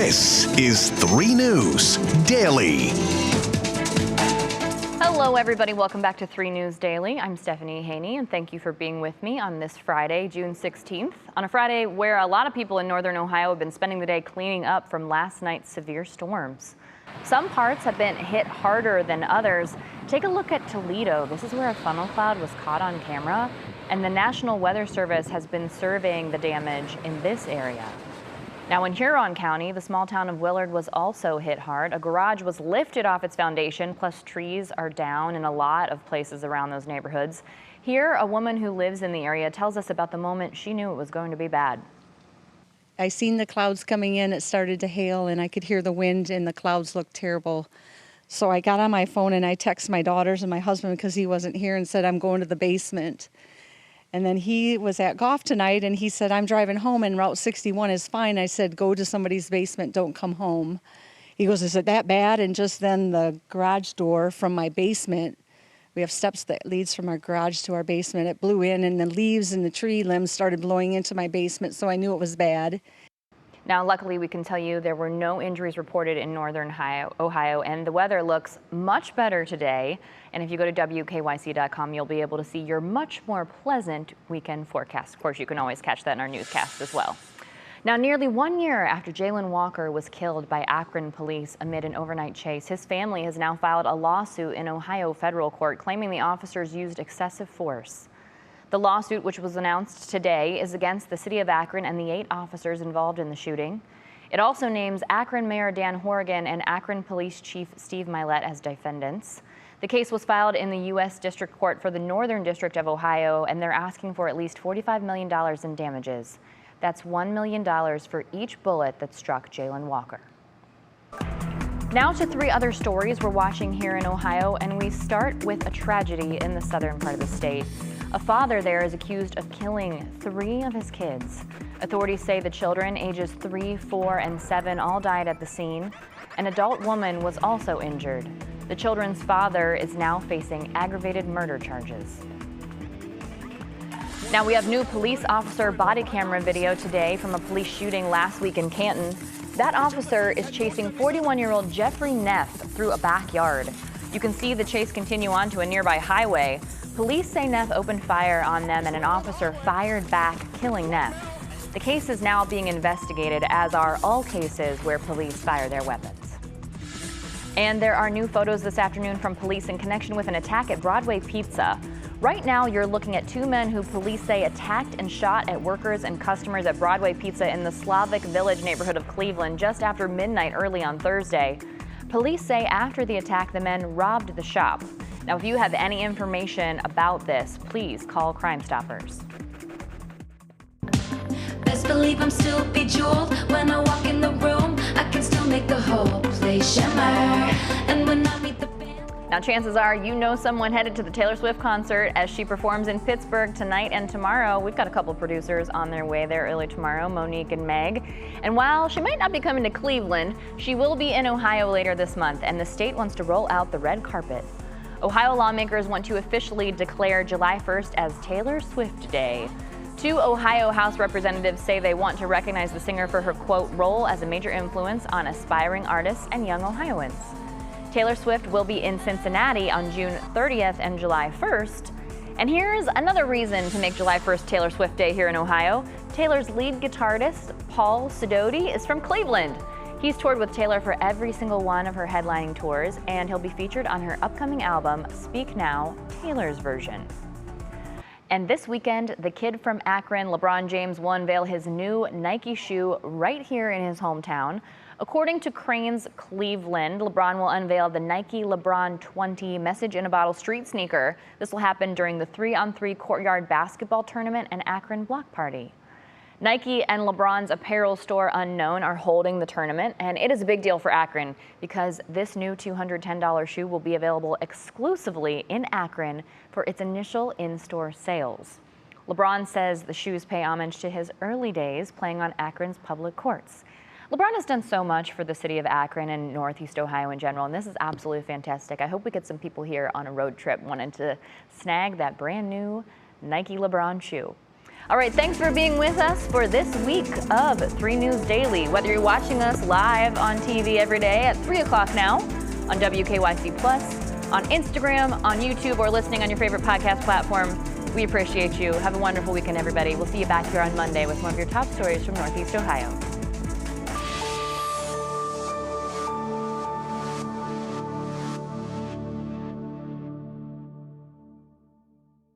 This is 3 News Daily. Hello, everybody. Welcome back to 3 News Daily. I'm Stephanie Haney, and thank you for being with me on this Friday, June 16th. On a Friday where a lot of people in northern Ohio have been spending the day cleaning up from last night's severe storms. Some parts have been hit harder than others. Take a look at Toledo. This is where a funnel cloud was caught on camera, and the National Weather Service has been surveying the damage in this area. Now in Huron County, the small town of Willard was also hit hard. A garage was lifted off its foundation, plus trees are down in a lot of places around those neighborhoods. Here, a woman who lives in the area tells us about the moment she knew it was going to be bad. I seen the clouds coming in, it started to hail, and I could hear the wind, and the clouds looked terrible. So I got on my phone and I texted my daughters and my husband because he wasn't here and said, I'm going to the basement. And then he was at golf tonight and he said, I'm driving home and Route 61 is fine. I said, go to somebody's basement, don't come home. He goes, is it that bad? And just then the garage door from my basement, we have steps that leads from our garage to our basement. It blew in and the leaves and the tree limbs started blowing into my basement, so I knew it was bad. Now, luckily, we can tell you there were no injuries reported in northern Ohio, and the weather looks much better today. And if you go to WKYC.com, you'll be able to see your much more pleasant weekend forecast. Of course, you can always catch that in our newscast as well. Now, nearly 1 year after Jayland Walker was killed by Akron police amid an overnight chase, his family has now filed a lawsuit in Ohio federal court claiming the officers used excessive force. The lawsuit, which was announced today, is against the city of Akron and the 8 officers involved in the shooting. It also names Akron Mayor Dan Horgan and Akron Police Chief Steve Milet as defendants. The case was filed in the U.S. District Court for the Northern District of Ohio, and they're asking for at least $45 million in damages. That's $1 million for each bullet that struck Jayland Walker. Now to 3 other stories we're watching here in Ohio, and we start with a tragedy in the southern part of the state. A father there is accused of killing 3 of his kids. Authorities say the children, ages 3, 4, and 7, all died at the scene. An adult woman was also injured. The children's father is now facing aggravated murder charges. Now we have new police officer body camera video today from a police shooting last week in Canton. That officer is chasing 41-year-old Jeffrey Neff through a backyard. You can see the chase continue on to a nearby highway. Police say Neff opened fire on them and an officer fired back, killing Neff. The case is now being investigated, as are all cases where police fire their weapons. And there are new photos this afternoon from police in connection with an attack at Broadway Pizza. Right now, you're looking at 2 men who police say attacked and shot at workers and customers at Broadway Pizza in the Slavic Village neighborhood of Cleveland just after midnight early on Thursday. Police say after the attack, the men robbed the shop. Now, if you have any information about this, please call Crime Stoppers. Best believe I'm still bejeweled when I walk in the room. I can still make the whole place shimmer. And when I meet the band. Now, chances are you know someone headed to the Taylor Swift concert as she performs in Pittsburgh tonight and tomorrow. We've got a couple producers on their way there early tomorrow, Monique and Meg. And while she might not be coming to Cleveland, she will be in Ohio later this month, and the state wants to roll out the red carpet. Ohio lawmakers want to officially declare July 1st as Taylor Swift Day. 2 Ohio House representatives say they want to recognize the singer for her, quote, role as a major influence on aspiring artists and young Ohioans. Taylor Swift will be in Cincinnati on June 30th and July 1st. And here's another reason to make July 1st Taylor Swift Day here in Ohio. Taylor's lead guitarist, Paul Sidoti, is from Cleveland. He's toured with Taylor for every single one of her headlining tours, and he'll be featured on her upcoming album, Speak Now, Taylor's Version. And this weekend, the kid from Akron, LeBron James, will unveil his new Nike shoe right here in his hometown. According to Cranes Cleveland, LeBron will unveil the Nike LeBron 20 Message in a Bottle street sneaker. This will happen during the 3-on-3 courtyard basketball tournament and Akron block party. Nike and LeBron's apparel store Unknown are holding the tournament, and it is a big deal for Akron because this new $210 shoe will be available exclusively in Akron for its initial in-store sales. LeBron says the shoes pay homage to his early days playing on Akron's public courts. LeBron has done so much for the city of Akron and Northeast Ohio in general, and this is absolutely fantastic. I hope we get some people here on a road trip wanting to snag that brand new Nike LeBron shoe. All right, thanks for being with us for this week of 3 News Daily. Whether you're watching us live on TV every day at 3 o'clock now on WKYC Plus, on Instagram, on YouTube, or listening on your favorite podcast platform, we appreciate you. Have a wonderful weekend, everybody. We'll see you back here on Monday with more of your top stories from Northeast Ohio.